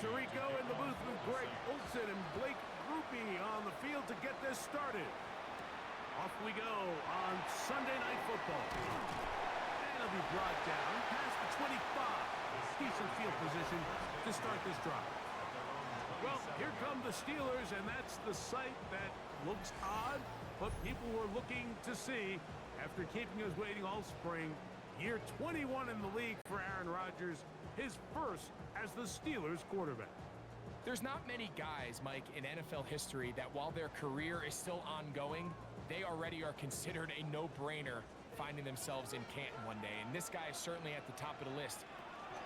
Tirico in the booth with Greg Olson and Blake Groupie on the field to get this started. Off we go on Sunday Night Football. And it'll be brought down past the 25. Decent field position to start this drive. Well, here come the Steelers, and that's the sight that looks odd, but people were looking to see after keeping us waiting all spring. Year 21 in the league for Aaron Rodgers, his first as the Steelers quarterback. There's not many guys, Mike, in NFL history that while their career is still ongoing, they already are considered a no-brainer finding themselves in Canton one day. And this guy is certainly at the top of the list.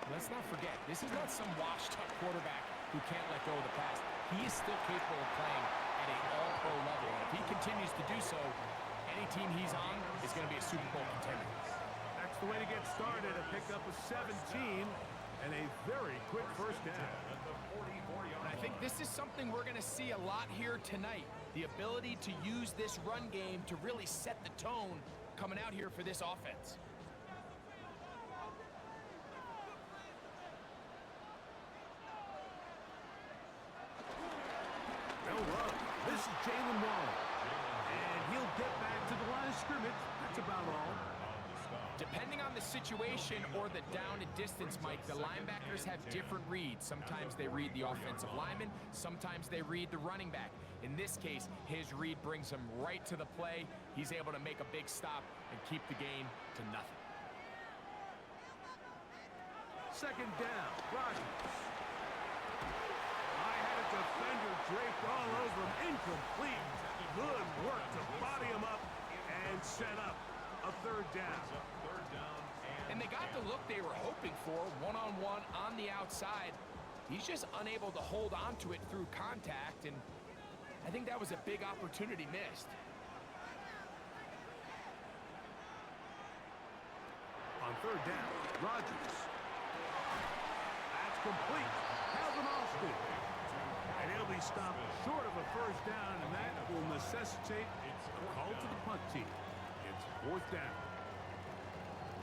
Let's not forget, this is not some washed-up quarterback who can't let go of the pass. He is still capable of playing at an all-pro level. And if he continues to do so, any team he's on is going to be a Super Bowl contender. That's the way to get started. A pickup of 17 and a very quick first down. And I think this is something we're going to see a lot here tonight. The ability to use this run game to really set the tone coming out here for this offense. This is Jalen Waller, and he'll get back to the line of scrimmage. That's about all. Depending on the situation or the down and distance, Mike, the linebackers have different reads. Sometimes they read the offensive lineman, sometimes they read the running back. In this case, his read brings him right to the play. He's able to make a big stop and keep the gain to nothing. Second down, Rodgers. Defender draped all over him, incomplete. Good work to body him up and set up a third down. And they got the look they were hoping for, one-on-one on the outside. He's just unable to hold on to it through contact, and I think that was a big opportunity missed. On third down, Rodgers. That's complete. Calvin Austin. And he'll be stopped short of a first down, and that will necessitate a call to the punt team. It's fourth down.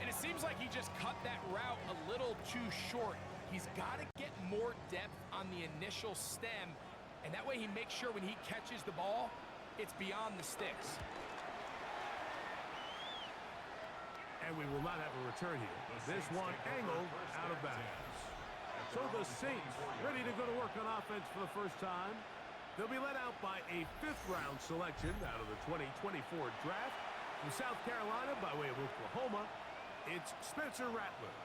And it seems like he just cut that route a little too short. He's got to get more depth on the initial stem, and that way he makes sure when he catches the ball, it's beyond the sticks. And we will not have a return here. This one angled out of bounds. So the Saints ready to go to work on offense for the first time. They'll be led out by a fifth-round selection out of the 2024 draft. From South Carolina by way of Oklahoma, it's Spencer Rattler.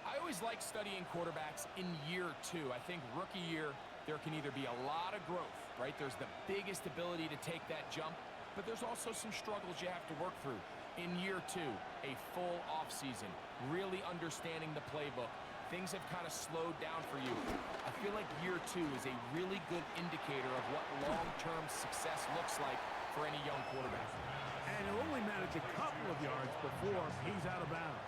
I always like studying quarterbacks in year two. I think rookie year, there can either be a lot of growth, right? There's the biggest ability to take that jump, but there's also some struggles you have to work through. In year two, a full offseason, really understanding the playbook. Things have kind of slowed down for you. I feel like year two is a really good indicator of what long-term success looks like for any young quarterback. And he'll only manage a couple of yards before he's out of bounds.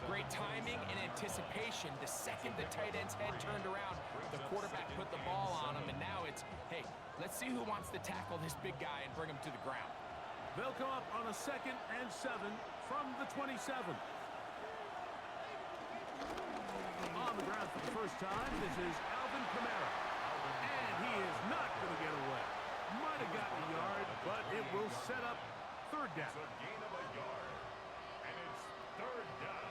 Great timing and anticipation. The second the tight end's head turned around, the quarterback put the ball on him, and now it's, hey, let's see who wants to tackle this big guy and bring him to the ground. They'll come up on a 2nd and 7 from the 27. On the ground for the first time, this is Alvin Kamara. And he is not going to get away. Might have gotten a yard, but it will set up third down. It's a gain of a yard, and it's third down.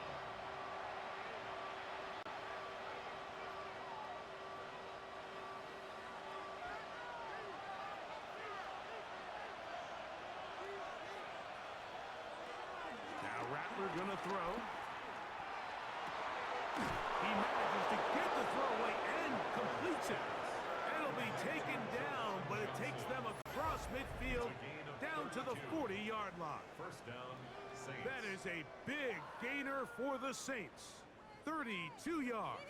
Now Rattler going to throw. He manages to get the throw away and completes it. It'll be taken down, but it takes them across midfield down to the 40-yard line. First down, Saints. That is a big gainer for the Saints. 32 yards.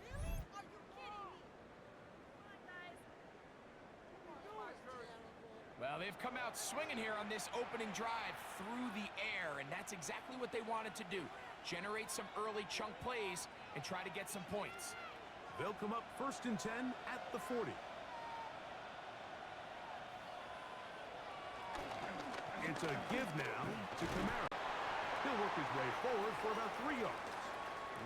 Really? Are you kidding me? Come on, guys. Well, they've come out swinging here on this opening drive through the air, and that's exactly what they wanted to do. Generate some early chunk plays and try to get some points. They'll come up 1st and 10 at the 40. It's a give now to Kamara. He'll work his way forward for about 3 yards.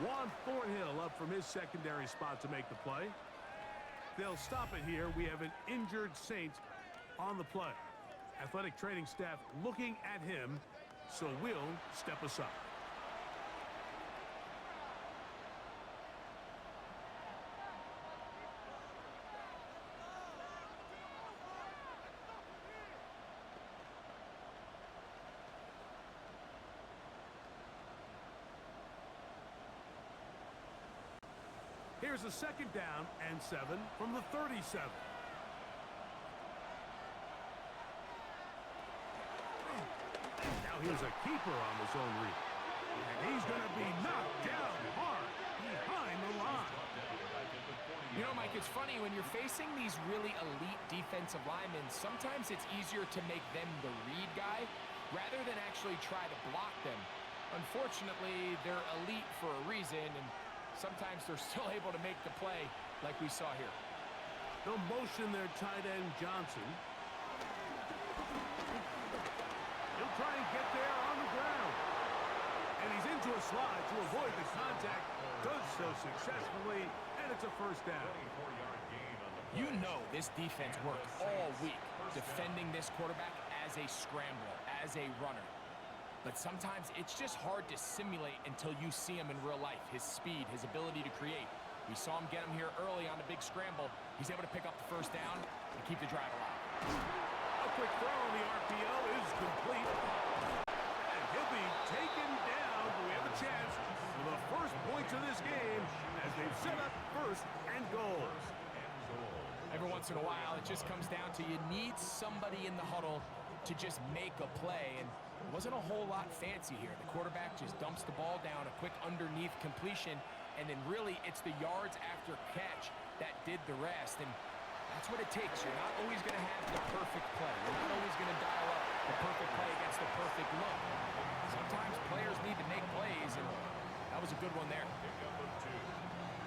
Juan Thornhill up from his secondary spot to make the play. They'll stop it here. We have an injured Saint on the play. Athletic training staff looking at him, so we'll step aside. Here's a second down and 7 from the 37. Now here's a keeper on the zone read. And he's going to be knocked down hard behind the line. You know, Mike, it's funny when you're facing these really elite defensive linemen, sometimes it's easier to make them the read guy rather than actually try to block them. Unfortunately, they're elite for a reason, and sometimes they're still able to make the play like we saw here. They'll motion their tight end Johnson. He'll try and get there on the ground. And he's into a slide to avoid the contact. Does so successfully, and it's a first down. You know this defense worked all week defending this quarterback as a scrambler, as a runner. But sometimes it's just hard to simulate until you see him in real life. His speed, his ability to create. We saw him get him here early on a big scramble. He's able to pick up the first down and keep the drive alive. A quick throw on the RPO is complete. And he'll be taken down. But we have a chance for the first points of this game as they've set up first and goal. Every once in a while, it just comes down to you need somebody in the huddle to just make a play. And it wasn't a whole lot fancy here. The quarterback just dumps the ball down, a quick underneath completion, and then really it's the yards after catch that did the rest. And that's what it takes. You're not always going to have the perfect play. You're not always going to dial up the perfect play against the perfect look. Sometimes players need to make plays, and that was a good one there. Pickup of 2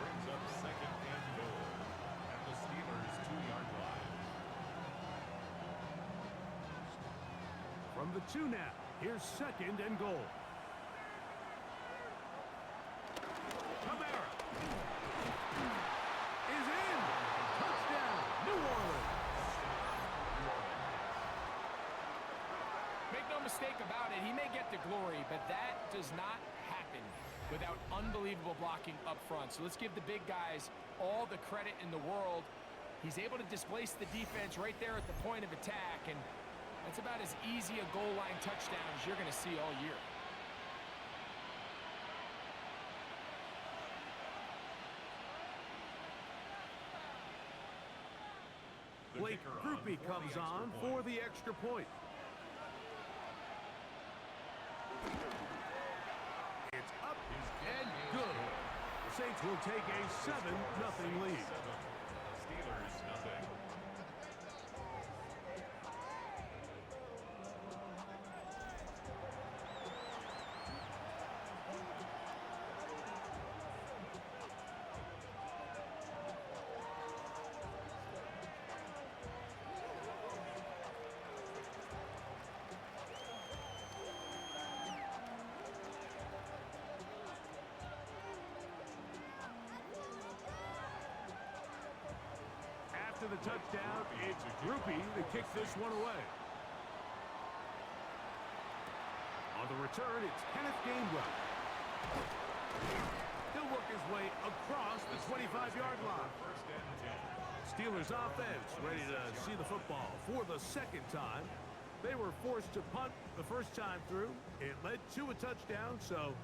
brings up second and goal at the Steelers' 2-yard line. From the 2 now, here's second and goal. Camara is in. Touchdown, New Orleans. Make no mistake about it, he may get the glory, but that does not happen without unbelievable blocking up front. So let's give the big guys all the credit in the world. He's able to displace the defense right there at the point of attack, and that's about as easy a goal line touchdown as you're going to see all year. Blake Groupie comes on for the extra point. It's up and good. The Saints will take a 7-0 lead. Steelers nothing. After the touchdown, it's Groupie to kick this one away. On the return, it's Kenneth Gainwell. He'll work his way across the 25-yard line. Steelers offense ready to see the football for the second time. They were forced to punt the first time through. It led to a touchdown, so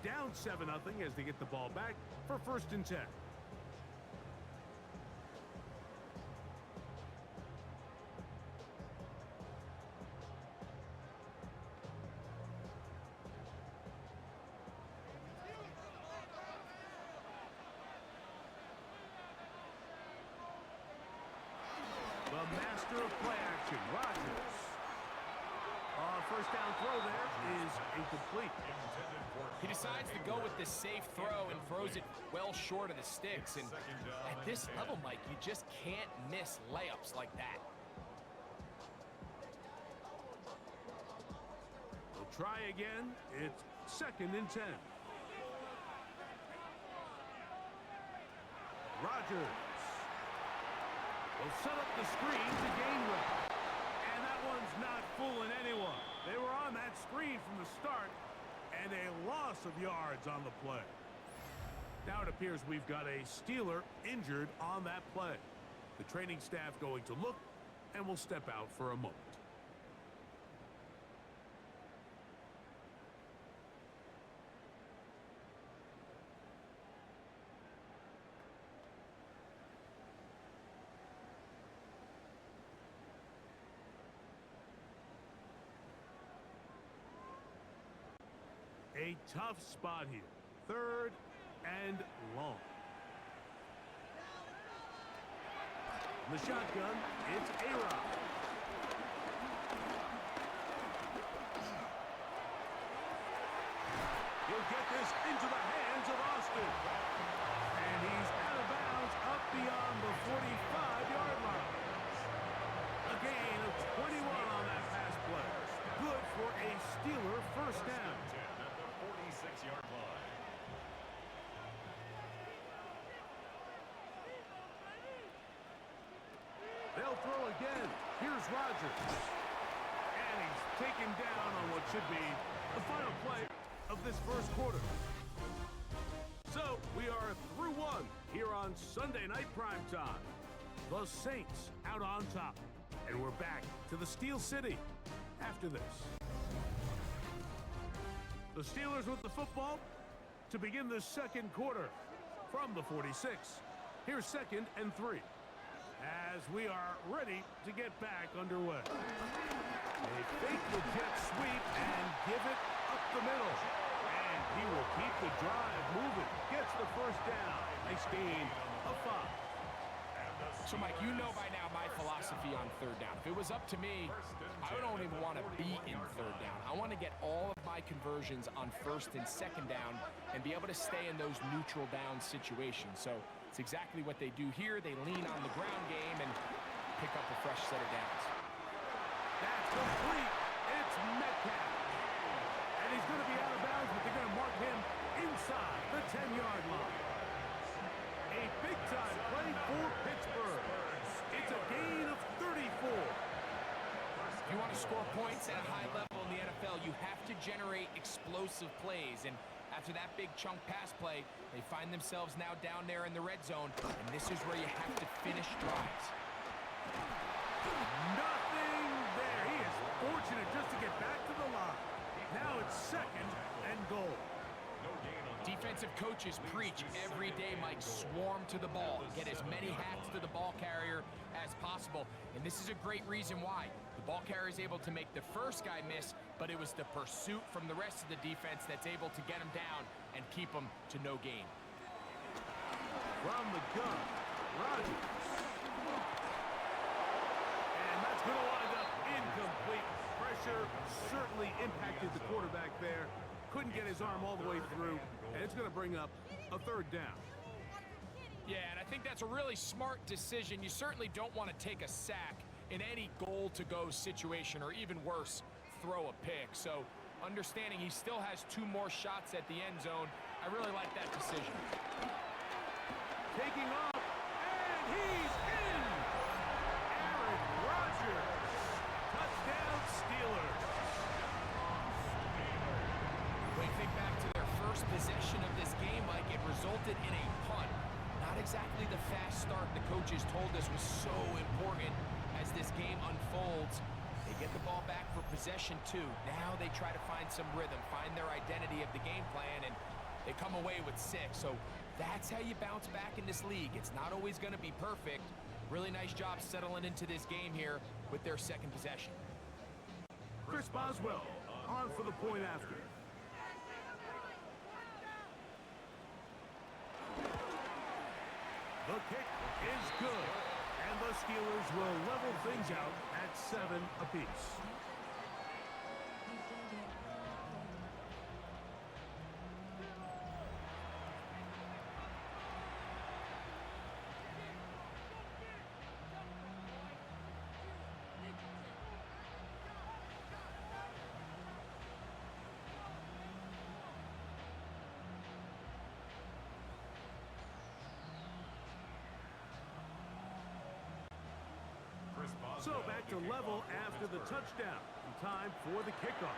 down 7-0 as they get the ball back for 1st and 10. The master of play action, Rodgers. First down throw there is incomplete. He decides to go with the safe throw and throws it well short of the sticks. And at this level, Mike, you just can't miss layups like that. We'll try again. It's 2nd and 10. Rodgers will set up the screen to Gainwell. And that one's not fooling anyone. They were on that screen from the start, and a loss of yards on the play. Now it appears we've got a Steeler injured on that play. The training staff going to look, and will step out for a moment. A tough spot here. 3rd and long. In the shotgun, it's A-Rod. He'll get this into the hands of Austin. And he's out of bounds up beyond the 45-yard line. A gain of 21 on that pass play. Good for a Steeler first down. At the 46-yard line. They'll throw again. Here's Rodgers. And he's taken down on what should be the final play of this first quarter. So we are through one here on Sunday Night Primetime. The Saints out on top. And we're back to the Steel City after this. The Steelers with the football to begin the second quarter from the 46. Here's 2nd and 3. As we are ready to get back underway. They fake the jet sweep and give it up the middle. And he will keep the drive moving. Gets the first down. Nice gain of 5. So, Mike, you know by now my philosophy on 3rd down. If it was up to me, I don't even want to be in 3rd down. I want to get all of my conversions on 1st and 2nd down and be able to stay in those neutral down situations. So it's exactly what they do here. They lean on the ground game and pick up a fresh set of downs. That's complete. It's Metcalf. And he's going to be out of bounds, but they're going to mark him inside the 10-yard line. A big-time play for Pittsburgh. It's a gain of 34. If you want to score points at a high level in the NFL, you have to generate explosive plays. And after that big chunk pass play, they find themselves now down there in the red zone. And this is where you have to finish drives. Nothing there. He is fortunate just to get back to the line. Now it's 2nd and goal. Defensive coaches preach every day, Mike, swarm to the ball. Get as many hats to the ball carrier as possible. And this is a great reason why. The ball carrier is able to make the first guy miss, but it was the pursuit from the rest of the defense that's able to get him down and keep him to no gain. From the gun, Rodgers. And that's going to wind up incomplete. Pressure certainly impacted the quarterback there. Couldn't get his arm all the way through, and it's going to bring up a 3rd down. Yeah, and I think that's a really smart decision. You certainly don't want to take a sack in any goal-to-go situation, or even worse, throw a pick. So understanding he still has 2 more shots at the end zone, I really like that decision. Taking off, and he's in! Aaron Rodgers, touchdown Steelers. When you think back to their first possession of this game, Mike, it resulted in a punt. Not exactly the fast start the coaches told us was so important as this game unfolds. They get the ball back for possession 2. Now they try to find some rhythm, find their identity of the game plan, and they come away with 6. So that's how you bounce back in this league. It's not always going to be perfect. Really nice job settling into this game here with their 2nd possession. Chris Boswell on for the point after. The kick is good, and the Steelers will level things out at 7 apiece. to level after the touchdown. In time for the kickoff.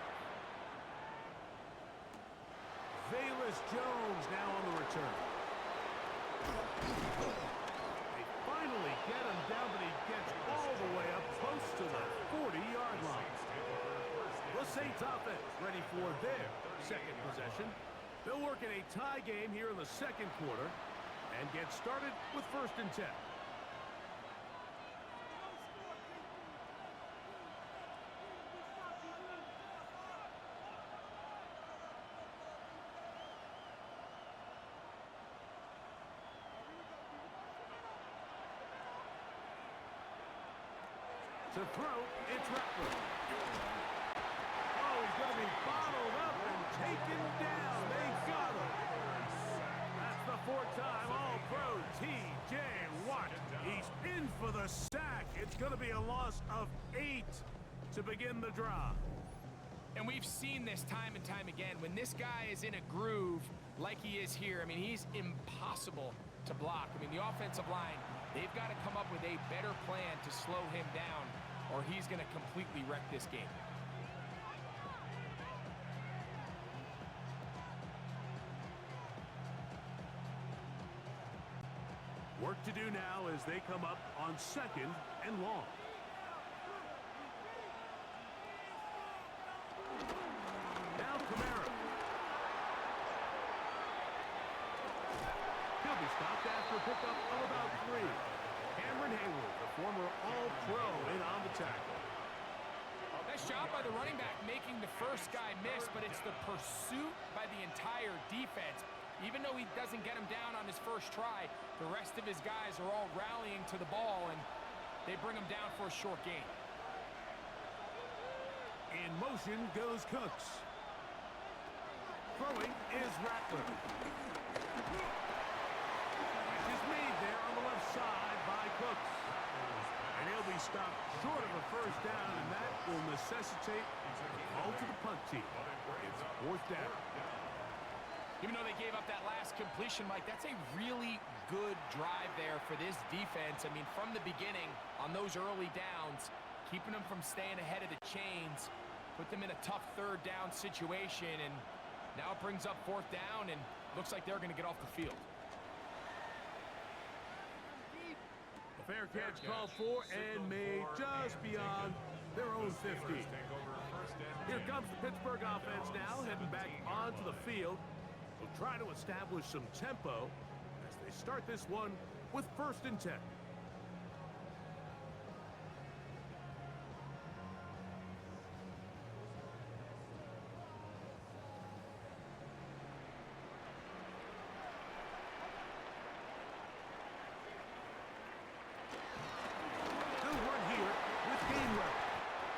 Velus Jones now on the return. They finally get him down, but he gets all the way up close to the 40-yard line. The Saints offense ready for their second possession. They'll work in a tie game here in the second quarter and get started with 1st and 10. To throw, it's Rattler. Oh, he's going to be bottled up and taken down. They got him. That's the 4th time All-Pro T.J. Watt. He's in for the sack. It's going to be a loss of 8 to begin the drive. And we've seen this time and time again. When this guy is in a groove like he is here, I mean, he's impossible to block. I mean, the offensive line, they've got to come up with a better plan to slow him down, or he's going to completely wreck this game. Work to do now as they come up on 2nd and long. Now Kamara. He'll be stopped after a pickup of about 3. Cameron Hayward, the former All-Pro, in on the tackle. Nice job by the running back making the first guy miss, but it's the pursuit by the entire defense. Even though he doesn't get him down on his first try, the rest of his guys are all rallying to the ball, and they bring him down for a short gain. In motion goes Cooks. Throwing is Rattler. Catch is made there on the left side by Cooks. And he'll be stopped short of a 1st down, and that will necessitate a call to the punt team. It's 4th down. Even though they gave up that last completion, Mike, that's a really good drive there for this defense. I mean, from the beginning, on those early downs, keeping them from staying ahead of the chains, put them in a tough 3rd down situation, and now it brings up 4th down, and looks like they're going to get off the field. A fair catch called for and made just beyond their own 50. Here comes the Pittsburgh offense now, heading back onto the field. They'll try to establish some tempo as they start this one with 1st and 10. Good run here with Gainwell.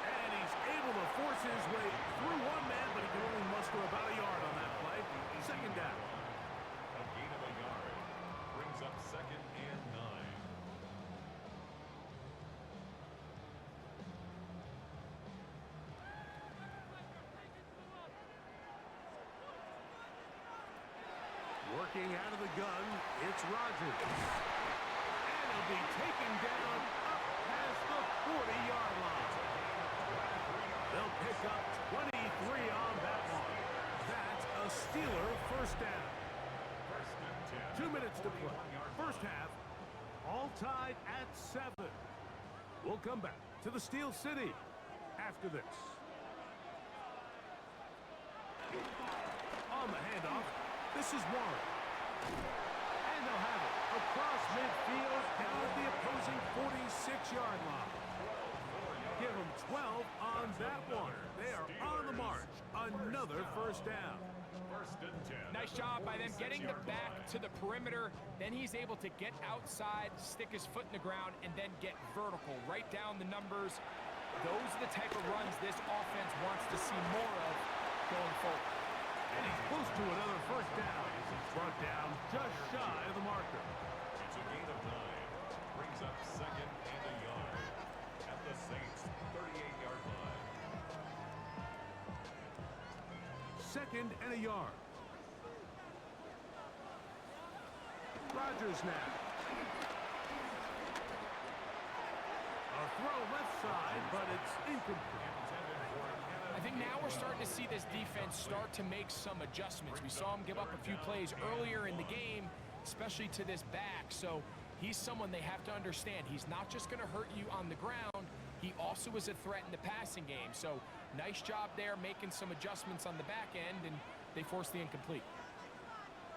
And he's able to force his way through one man, but he can only muster about a yard on that play. 2nd down. A gain of a yard brings up 2nd and 9. Working out of the gun, it's Rodgers. And he'll be taken down up past the 40-yard line. They'll pick up 23 on that one. That's a Steeler 1st down. 2 minutes to play. 1st half, all tied at 7. We'll come back to the Steel City after this. On the handoff, this is Warren. And they'll have it across midfield down at the opposing 46-yard line. Give them 12 on that one. They are on the march. Another 1st down. 1st and 10. Nice job by them getting the back to the perimeter. Then he's able to get outside, stick his foot in the ground, and then get vertical. Write down the numbers. Those are the type of runs this offense wants to see more of going forward. And he's close to another 1st down. He's brought down just shy of the marker. It's a gain of 9. Brings up 2nd and a yard at the Saints' 38-yard line. 2nd and a yard. Rodgers now. A throw left side, but it's incomplete. I think now we're starting to see this defense start to make some adjustments. We saw him give up a few plays earlier in the game, especially to this back. So he's someone they have to understand. He's not just going to hurt you on the ground. He also is a threat in the passing game. So nice job there making some adjustments on the back end, and they force the incomplete.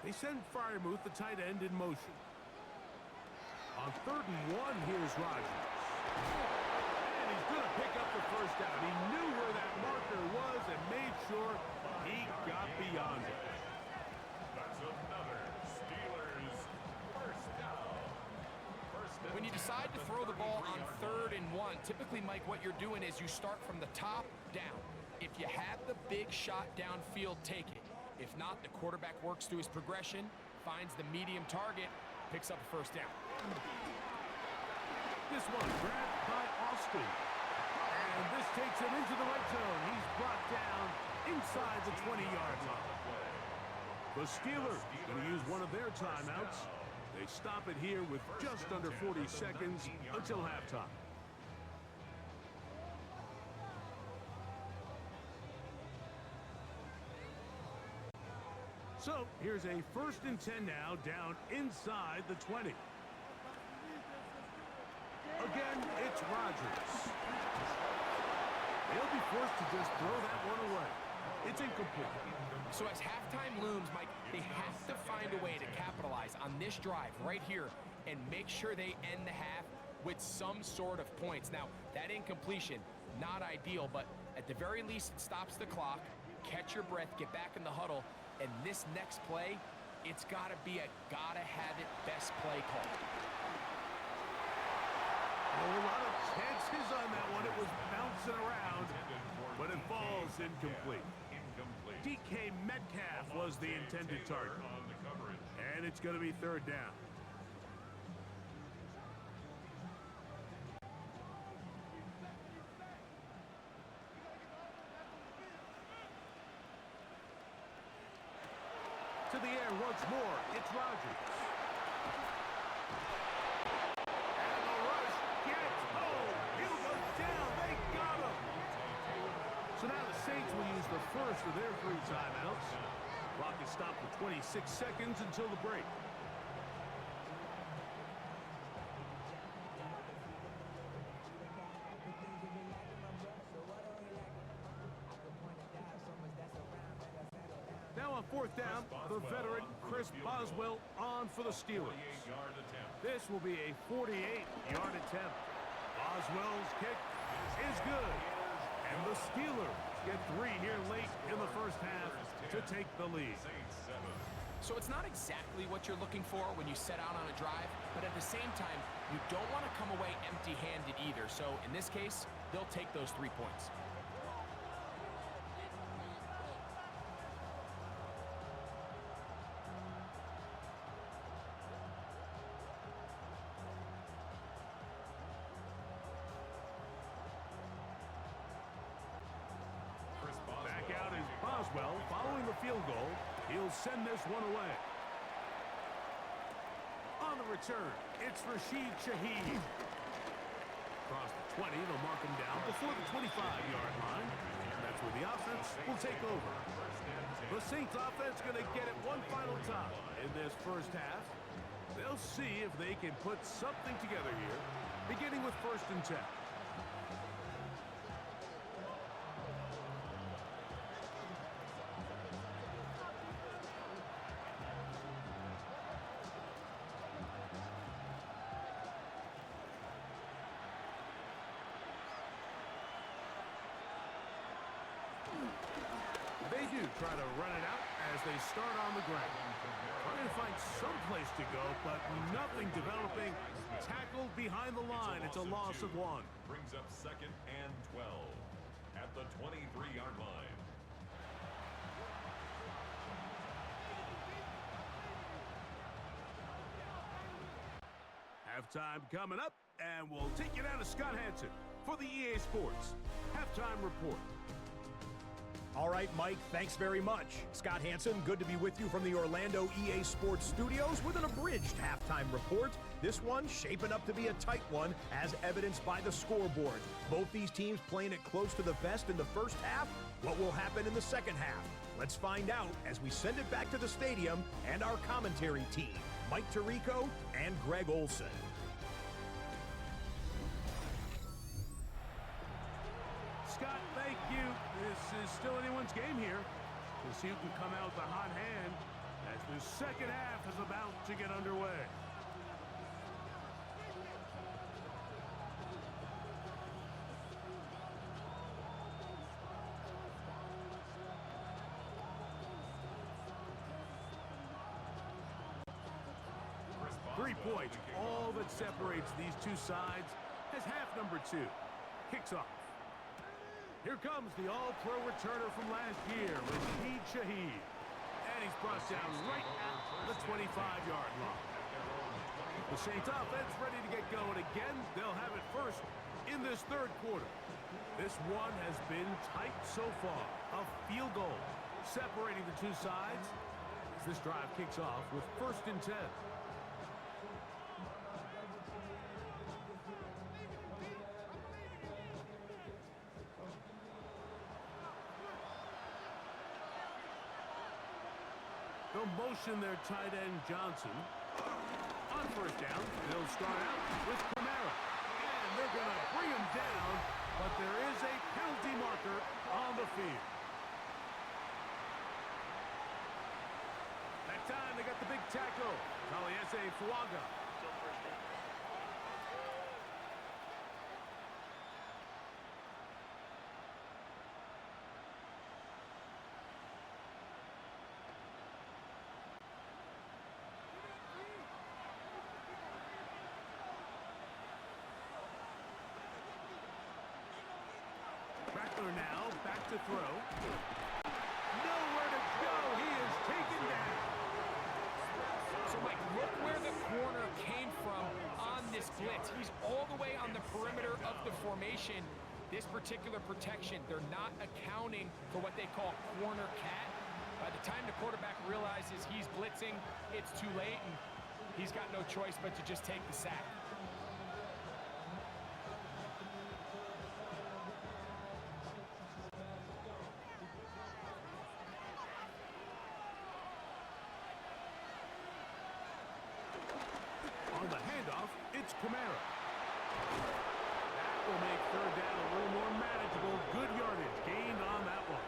They send Freiermuth, the tight end, in motion. On 3rd and 1, here's Rodgers. And he's going to pick up the first down. He knew where that marker was and made sure he got beyond it. That's another Steelers first down. When you decide to throw the ball on 3rd and 1, typically, Mike, what you're doing is you start from the top down. If you have the big shot downfield, take it. If not, the quarterback works through his progression, finds the medium target, picks up a first down. This one grabbed by Austin. And this takes him into the red zone. He's brought down inside the 20-yard line. The Steelers going to use one of their timeouts. They stop it here with just under 40 seconds until halftime. So here's a 1st and 10 now, down inside the 20. Again, it's Rodgers. He'll be forced to just throw that one away. It's incomplete. So as halftime looms, Mike, they have to find a way to capitalize on this drive right here and make sure they end the half with some sort of points. Now, that incompletion, not ideal, but at the very least, it stops the clock. Catch your breath, get back in the huddle, and this next play, it's got to be a gotta-have-it best play call. A lot of chances on that one. It was bouncing around, but it falls incomplete. DK Metcalf was the intended target. And it's going to be 3rd down. To the air once more. It's Rodgers. And the rush gets home. He'll go down. They got him. So now the Saints will use the first of their 3 timeouts. Clock is stopped for 26 seconds until the break. Now on 4th down, the veteran Chris Boswell on for the Steelers. This will be a 48-yard attempt. Boswell's kick is good. And the Steelers get 3 here late in the first half to take the lead. So it's not exactly what you're looking for when you set out on a drive, but at the same time, you don't want to come away empty-handed either. So in this case, they'll take those 3 points. Back out is Boswell following the field goal. He'll send this one away. On the return, it's Rashid Shaheed. Across the 20, they'll mark him down before the 25-yard line. And that's where the offense will take over. The Saints offense going to get it one final time in this first half. They'll see if they can put something together here, beginning with 1st and 10. They do try to run it out as they start on the ground. Trying to find some place to go, but nothing developing. Tackled behind the line. It's a loss of 1. Brings up 2nd and 12 at the 23-yard line. Halftime coming up, and we'll take you down to Scott Hansen for the EA Sports Halftime Report. All right, Mike, thanks very much. Scott Hansen, good to be with you from the Orlando EA Sports Studios with an abridged halftime report. This one shaping up to be a tight one, as evidenced by the scoreboard. Both these teams playing it close to the vest in the first half. What will happen in the second half? Let's find out as we send it back to the stadium and our commentary team, Mike Tirico and Greg Olson. Scott, thank you. This is still anyone's game here. We'll see who can come out with a hot hand as the second half is about to get underway. Points, all that separates these two sides, as half number 2 kicks off. Here comes the all-pro returner from last year, Rashid Shaheed. And he's brought down right at the 25-yard line. The Saints offense ready to get going again. They'll have it first in this third quarter. This one has been tight so far. A field goal separating the two sides as this drive kicks off with 1st and 10. They'll motion their tight end Johnson. On 1st down, they'll start out with Camara. And they're going to bring him down, but there is a penalty marker on the field. That time they got the big tackle. Taliesin Fuaga. Now back to throw. Nowhere to go. He is taken down. So, Mike, look where the corner came from on this blitz. He's all the way on the perimeter of the formation. This particular protection, they're not accounting for what they call corner cat. By the time the quarterback realizes he's blitzing, it's too late, and he's got no choice but to just take the sack. On the handoff, it's Camara. That will make 3rd down a little more manageable. Good yardage gained on that one.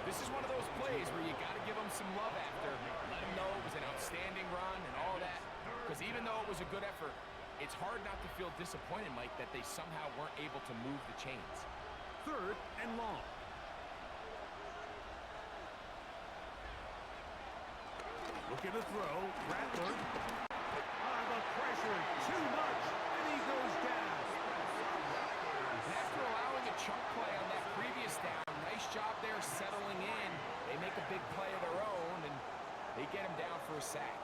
This is one of those plays where you got to give them some love after. Let them know it was an outstanding run and all that. Because even though it was a good effort, it's hard not to feel disappointed, Mike, that they somehow weren't able to move the chains. 3rd and long. Looking to throw. Rattler. The pressure too much, and he goes down. And after allowing a chunk play on that previous down, nice job there settling in. They make a big play of their own, and they get him down for a sack.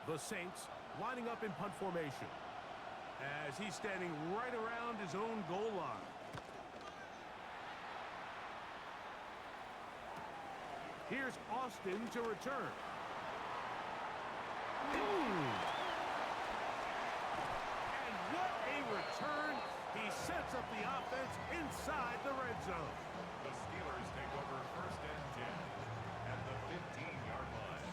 The Saints lining up in punt formation as he's standing right around his own goal line. Here's Austin to return. And what a return. He sets up the offense inside the red zone. The Steelers take over 1st and 10 at the 15-yard line.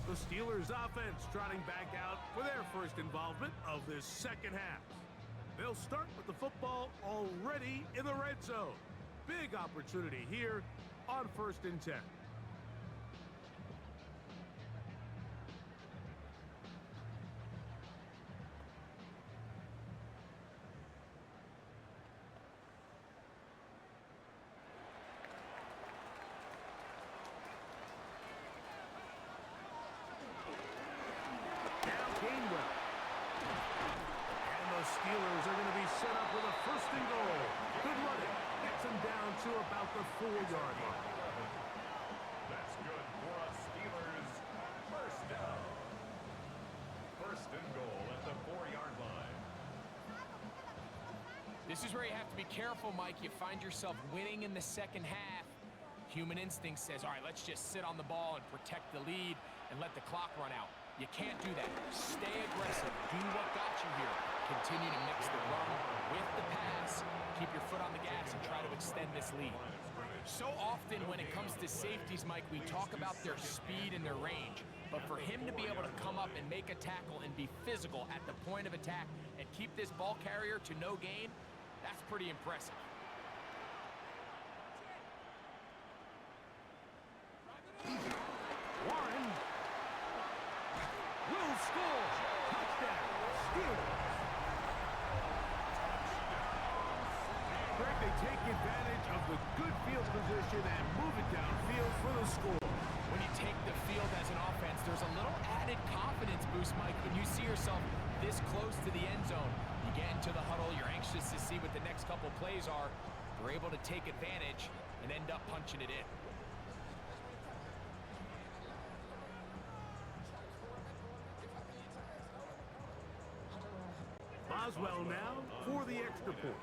The Steelers offense trotting back out for their first involvement of this second half. They'll start with the football already in the red zone. Big opportunity here on 1st and 10. about the 4-yard line. That's good for a Steelers first down. First and goal at the 4-yard line. This is where you have to be careful, Mike. You find yourself winning in the second half. Human instinct says, all right, let's just sit on the ball and protect the lead and let the clock run out. You can't do that. Stay aggressive. Do what got you here. Continue to mix the run with the pass. Keep your foot on the gas and try to extend this lead. So often when it comes to safeties, Mike, we talk about their speed and their range. But for him to be able to come up and make a tackle and be physical at the point of attack and keep this ball carrier to no gain, that's pretty impressive. Warren will score. Touchdown, Steelers. Greg, they take advantage of the good field position and move it downfield for the score. When you take the field as an offense, there's a little added confidence boost, Mike, when you see yourself this close to the end zone. You get into the huddle, you're anxious to see what the next couple plays are. You're able to take advantage and end up punching it in. Boswell now for the extra point.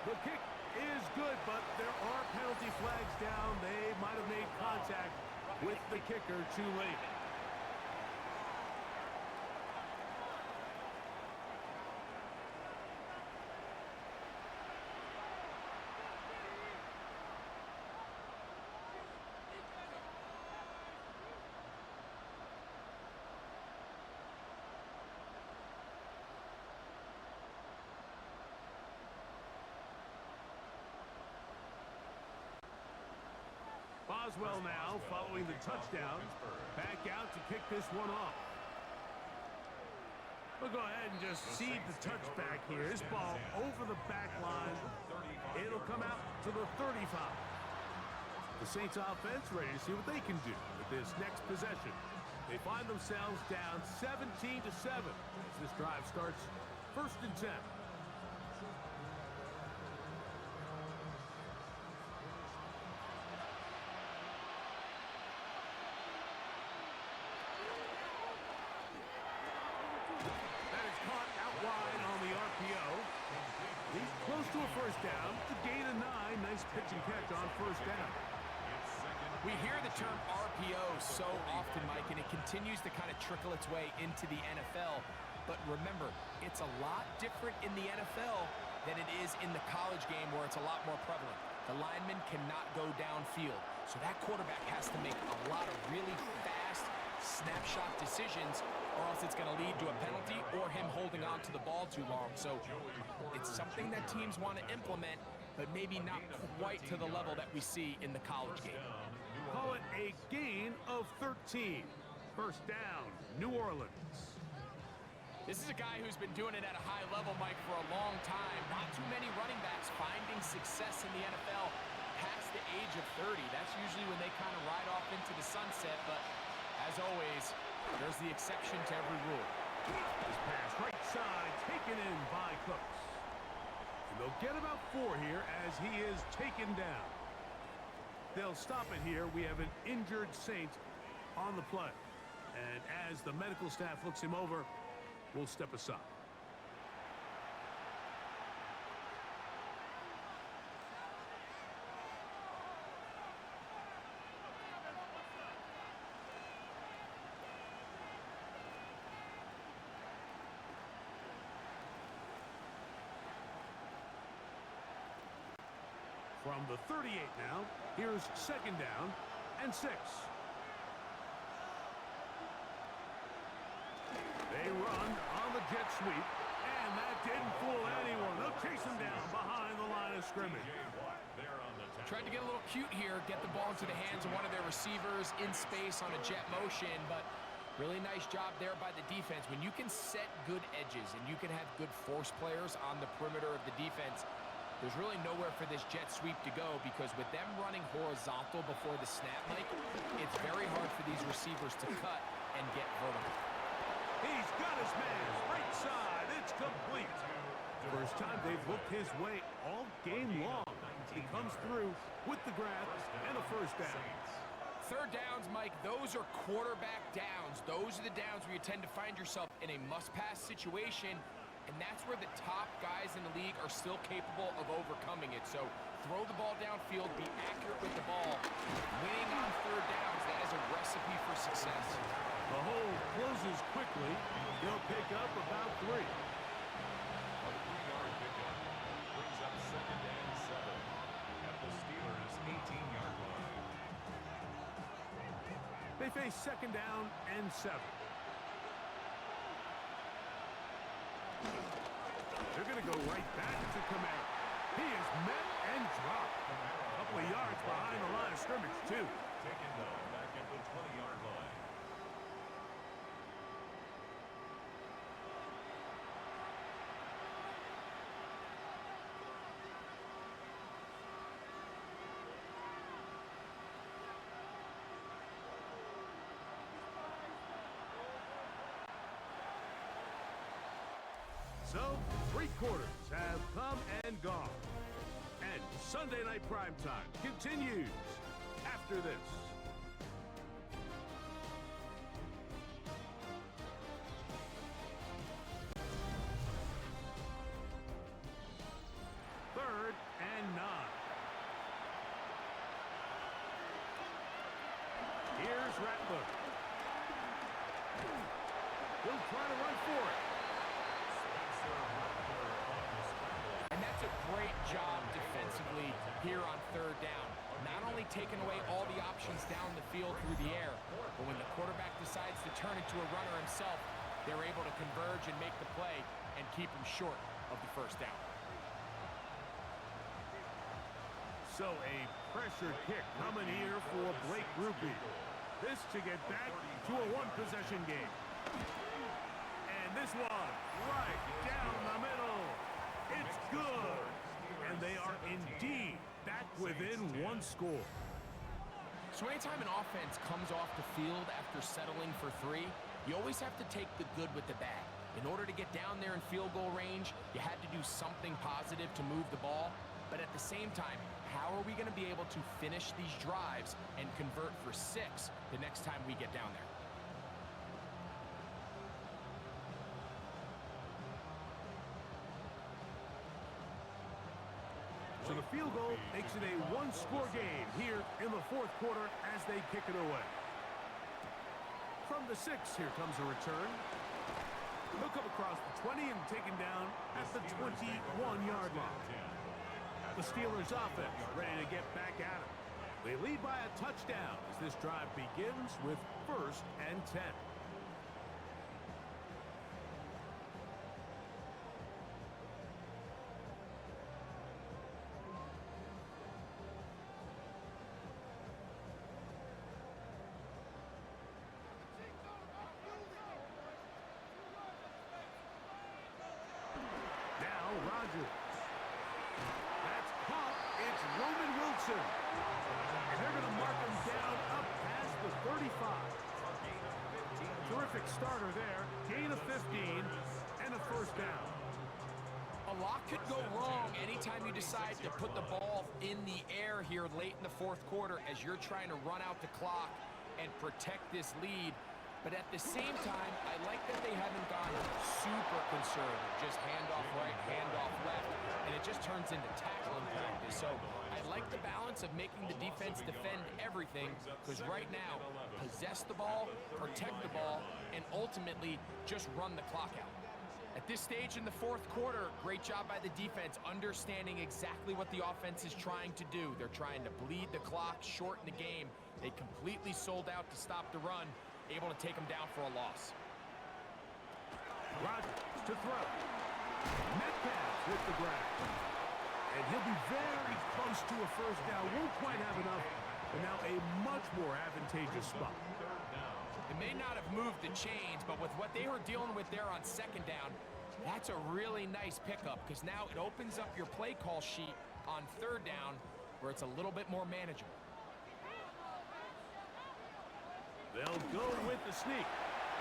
The kick is good, but there are penalty flags down. They might have made contact with the kicker too late. Boswell now following the touchdown. Back out to kick this one off. We'll go ahead and just seed the touchback here. This ball over the back line. It'll come out to the 35. The Saints offense ready to see what they can do with this next possession. They find themselves down 17-7 as this drive starts 1st and 10. To a first down, to gain a 9. Nice pitch and catch on first down. We hear the term RPO so often, Mike, and it continues to kind of trickle its way into the NFL. But remember, it's a lot different in the NFL than it is in the college game where it's a lot more prevalent. The lineman cannot go downfield, so that quarterback has to make a lot of really fast snapshot decisions, or else it's going to lead to a penalty or him holding on to the ball too long. So it's something that teams want to implement, but maybe not quite to the level that we see in the college game. Call it a gain of 13. First down, New Orleans. This is a guy who's been doing it at a high level, Mike, for a long time. Not too many running backs finding success in the NFL past the age of 30. That's usually when they kind of ride off into the sunset, but as always, there's the exception to every rule. This pass right side taken in by Cooks. And they'll get about 4 here as he is taken down. They'll stop it here. We have an injured Saint on the play. And as the medical staff looks him over, we'll step aside. From the 38 now, here's 2nd down and 6. They run on the jet sweep, and that didn't fool anyone. They'll chase him down behind the line of scrimmage. Tried to get a little cute here, get the ball into the hands of one of their receivers in space on a jet motion, but really nice job there by the defense. When you can set good edges and you can have good force players on the perimeter of the defense, there's really nowhere for this jet sweep to go, because with them running horizontal before the snap, Mike, it's very hard for these receivers to cut and get vertical. He's got his man. Right side. It's complete. First time they've looked his way all game long. He comes through with the grab and a first down. Third downs, Mike, those are quarterback downs. Those are the downs where you tend to find yourself in a must-pass situation, and that's where the top guys in the league are still capable of overcoming it. So throw the ball downfield, be accurate with the ball. Winning on third downs, that is a recipe for success. The hole closes quickly. He'll pick up about 3. A 3-yard pickup brings up 2nd and 7 at the Steelers' 18-yard line. They face 2nd down and 7. They're going to go right back to Kamara. He is met and dropped. A couple of yards behind the line of scrimmage, too. Taken down back at the 20-yard line. So, 3 quarters have come and gone. And Sunday Night Primetime continues after this. Third and 9. Here's Rattler. He'll try to run for it. And that's a great job defensively here on third down. Not only taking away all the options down the field through the air, but when the quarterback decides to turn into a runner himself, they're able to converge and make the play and keep him short of the first down. So a pressure kick coming here for Blake Grupe. This to get back to a 1-possession game. And this one right down the middle. It's good. And they are indeed back within 1 score. So anytime an offense comes off the field after settling for 3, you always have to take the good with the bad. In order to get down there in field goal range, you had to do something positive to move the ball. But at the same time, how are we going to be able to finish these drives and convert for 6 the next time we get down there? So the field goal makes it a 1-score game here in the 4th quarter as they kick it away. From the 6, here comes a return. He'll come across the 20 and taken down at the 21-yard line. The Steelers offense ready to get back at it. They lead by a touchdown as this drive begins with 1st and 10. Rodgers. That's caught. It's Roman Wilson. And they're going to mark him down up past the 35. Terrific starter there. Gain of 15 and a first down. A lot could go wrong anytime you decide to put the ball in the air here late in the 4th quarter as you're trying to run out the clock and protect this lead. But at the same time, I like that they haven't gone super conservative. Just handoff right, handoff left, and it just turns into tackling practice. So I like the balance of making the defense defend everything, because right now, possess the ball, protect the ball, and ultimately just run the clock out. At this stage in the 4th quarter, great job by the defense understanding exactly what the offense is trying to do. They're trying to bleed the clock, shorten the game. They completely sold out to stop the run, able to take them down for a loss. Rodgers to throw. Metcalf with the grab. And he'll be very close to a first down. Won't quite have enough, but now a much more advantageous spot. It may not have moved the chains, but with what they were dealing with there on 2nd down, that's a really nice pickup, because now it opens up your play call sheet on 3rd down where it's a little bit more manageable. They'll go with the sneak.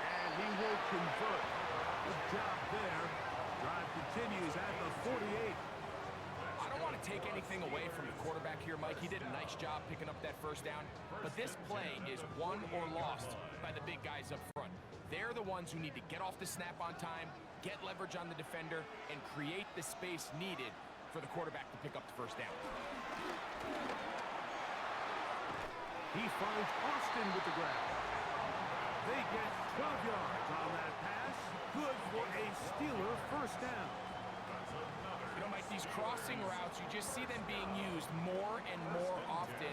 And he will convert. Good job there. Drive continues at the 48. I don't want to take anything away from the quarterback here, Mike. He did a nice job picking up that first down. But this play is won or lost by the big guys up front. They're the ones who need to get off the snap on time, get leverage on the defender, and create the space needed for the quarterback to pick up the first down. He finds Austin with the grab. They get 12 yards on that pass. Good for a Steeler first down. You know, Mike, these crossing routes, you just see them being used more and more often.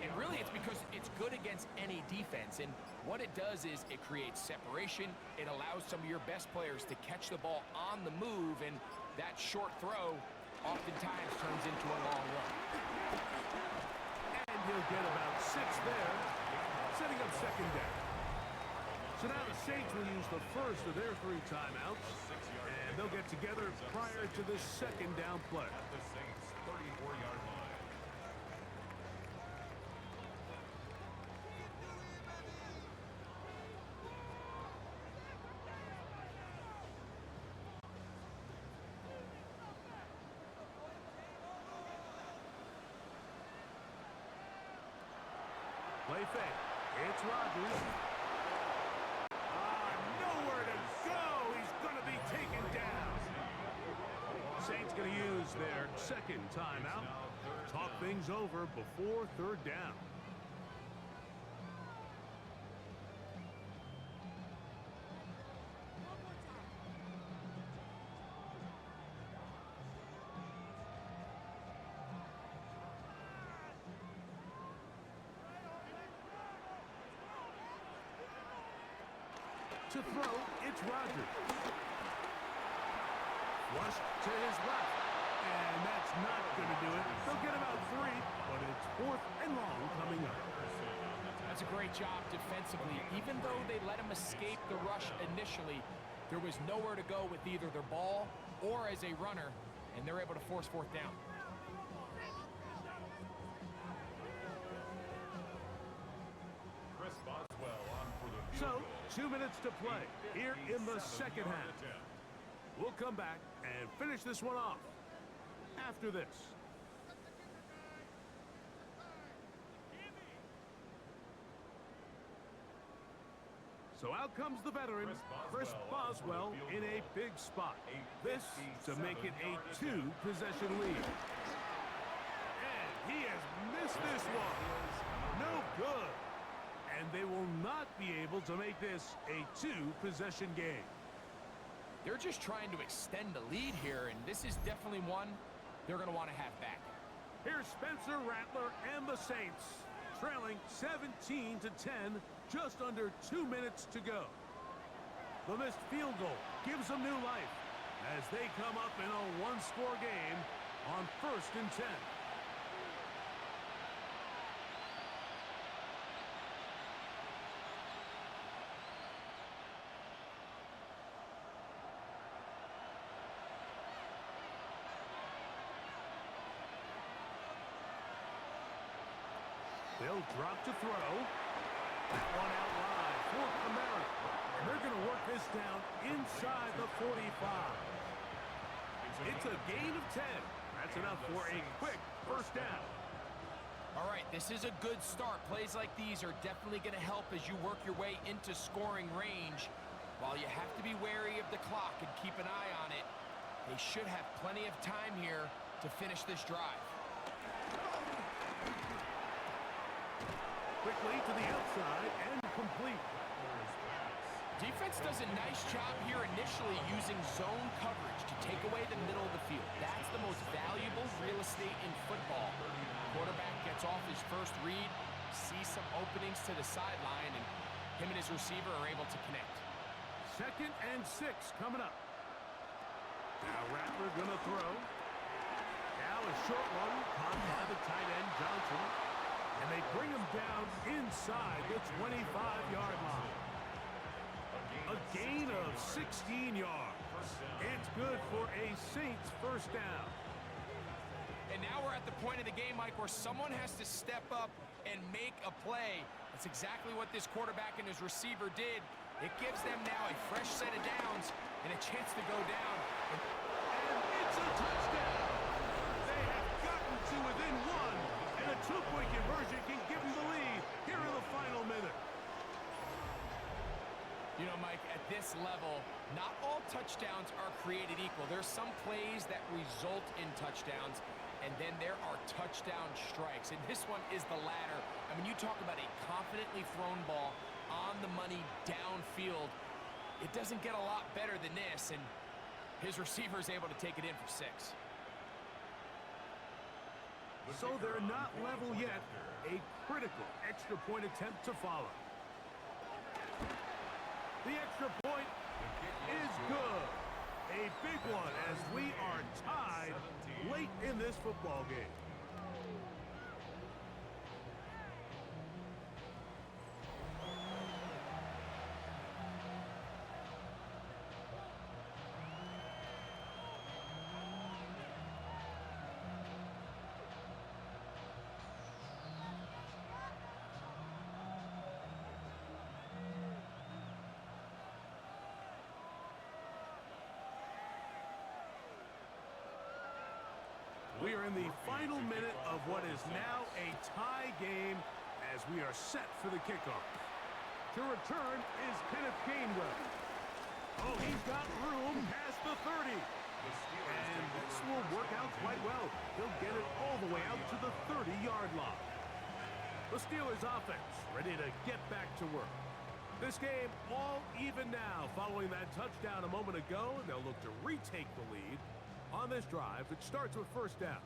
And really, it's because it's good against any defense. And what it does is it creates separation. It allows some of your best players to catch the ball on the move. And that short throw oftentimes turns into a long run. And he'll get about 6 there, setting up second down. So now the Saints will use the first of their 3 timeouts, and they'll get together prior to the second down play. The Saints 34-yard line. Play fake. It's Rodgers. Nowhere to go. He's going to be taken down. Saints going to use their second timeout. Talk things over before third down. To throw, it's Rodgers. Flush to his left. And that's not going to do it. They'll get about 3, but it's 4th and long coming up. That's a great job defensively. Even though they let him escape the rush initially, there was nowhere to go with either their ball or as a runner, and they're able to force 4th down. So, 2 minutes to play here in the second half. We'll come back and finish this one off after this. So out comes the veteran, Chris Boswell, in a big spot. This to make it a 2-possession lead. And he has missed this one. No good. And they will not be able to make this a 2-possession game. They're just trying to extend the lead here, and this is definitely one they're going to want to have back. Here's Spencer Rattler and the Saints, trailing 17-10, just under 2 minutes to go. The missed field goal gives them new life as they come up in a 1-score game on 1st and 10. They'll drop to throw. That one out wide for Kamara. They're going to work this down inside the 45. It's a gain of 10. That's enough for a quick first down. All right, this is a good start. Plays like these are definitely going to help as you work your way into scoring range. While you have to be wary of the clock and keep an eye on it, they should have plenty of time here to finish this drive. Quickly to the outside and complete. Defense does a nice job here initially using zone coverage to take away the middle of the field. That's the most valuable real estate in football. Quarterback gets off his first read, sees some openings to the sideline, and him and his receiver are able to connect. 2nd and 6 coming up. Now Rattler gonna throw. Now a short one caught by the tight end Johnson. And they bring him down inside the 25-yard line. A gain of 16 yards. It's good for a Saints first down. And now we're at the point of the game, Mike, where someone has to step up and make a play. That's exactly what this quarterback and his receiver did. It gives them now a fresh set of downs and a chance to go down. And it's a touchdown. They have gotten to within one, and a two-point conversion can give them the lead here in the final minute. You know, Mike, at this level, not all touchdowns are created equal. There's some plays that result in touchdowns, and then there are touchdown strikes. And this one is the latter. I mean, you talk about a confidently thrown ball on the money downfield. It doesn't get a lot better than this, and his receiver is able to take it in for 6. So they're not level yet. A critical extra point attempt to follow. The extra point is good. A big one as we are tied late in this football game. We are in the final minute of what is now a tie game as we are set for the kickoff. To return is Kenneth Gainwell. Oh, he's got room past the 30. And this will work out quite well. He'll get it all the way out to the 30-yard line. The Steelers offense ready to get back to work. This game all even now following that touchdown a moment ago, and they'll look to retake the lead on this drive. It starts with first down.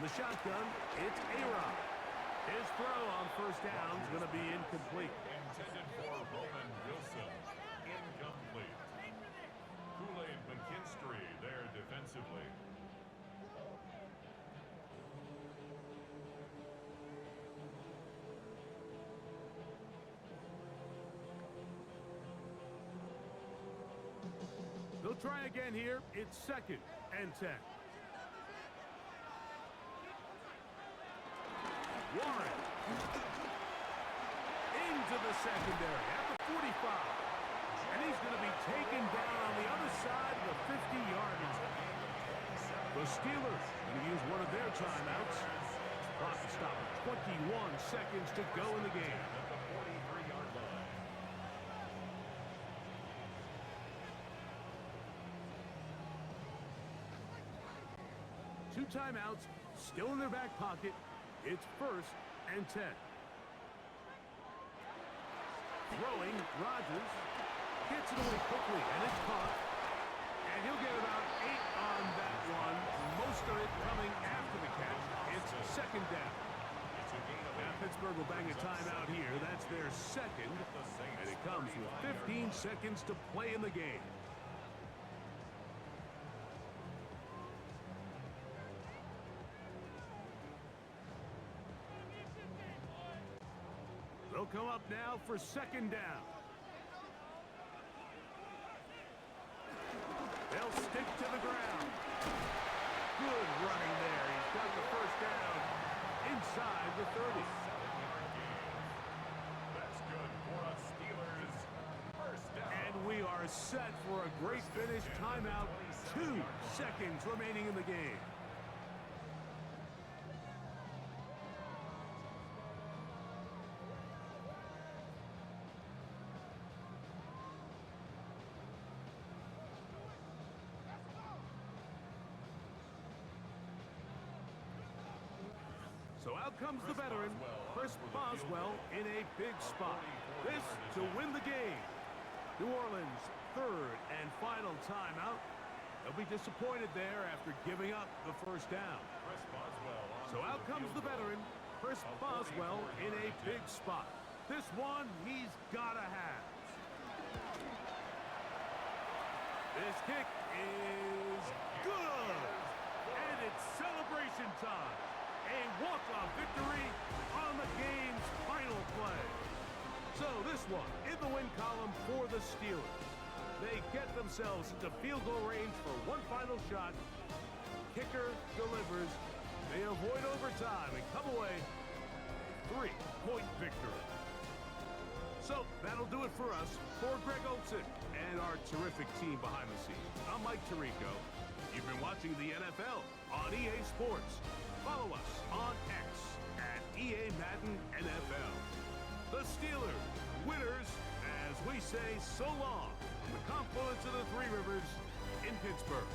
The shotgun, it's A-Rod. His throw on first down is going to be incomplete. Intended for Roman Wilson. Incomplete. Kool-Aid McKinstry there defensively. They'll try again here. It's 2nd and 10. Warren into the secondary at the 45. And he's going to be taken down on the other side of the 50-yard line. The Steelers going to use one of their timeouts. Clock to stop at 21 seconds to go in the game. At the 43-yard line. Two timeouts still in their back pocket. It's 1st and 10. Throwing, Rodgers gets it away quickly, and it's caught. And he'll get about 8 on that one. Most of it coming after the catch. It's 2nd down. Now Pittsburgh will bang a timeout here. That's their 2nd. And it comes with 15 seconds to play in the game. They'll come up now for 2nd down. They'll stick to the ground. Good running there. He's got the first down inside the 30. That's good for us Steelers. First down. And we are set for a great finish. Timeout. 2 seconds remaining in the game. So out comes the veteran, Chris Boswell, in a big spot. This to win the game. New Orleans' 3rd and final timeout. They'll be disappointed there after giving up the first down. So out comes the veteran, Chris Boswell, in a big spot. This one he's got to have. This kick is good. And it's celebration time. A walk-off victory on the game's final play. So So this one, in the win column for the Steelers. They get themselves into field goal range for one final shot. Kicker delivers. They avoid overtime and come away 3-point victory. So that'll do it for us. For Greg Olson and our terrific team behind the scenes, I'm Mike Tirico. You've been watching the NFL on EA Sports. Follow us on X at EA Madden NFL. The Steelers, winners, as we say so long from the confluence of the Three Rivers in Pittsburgh.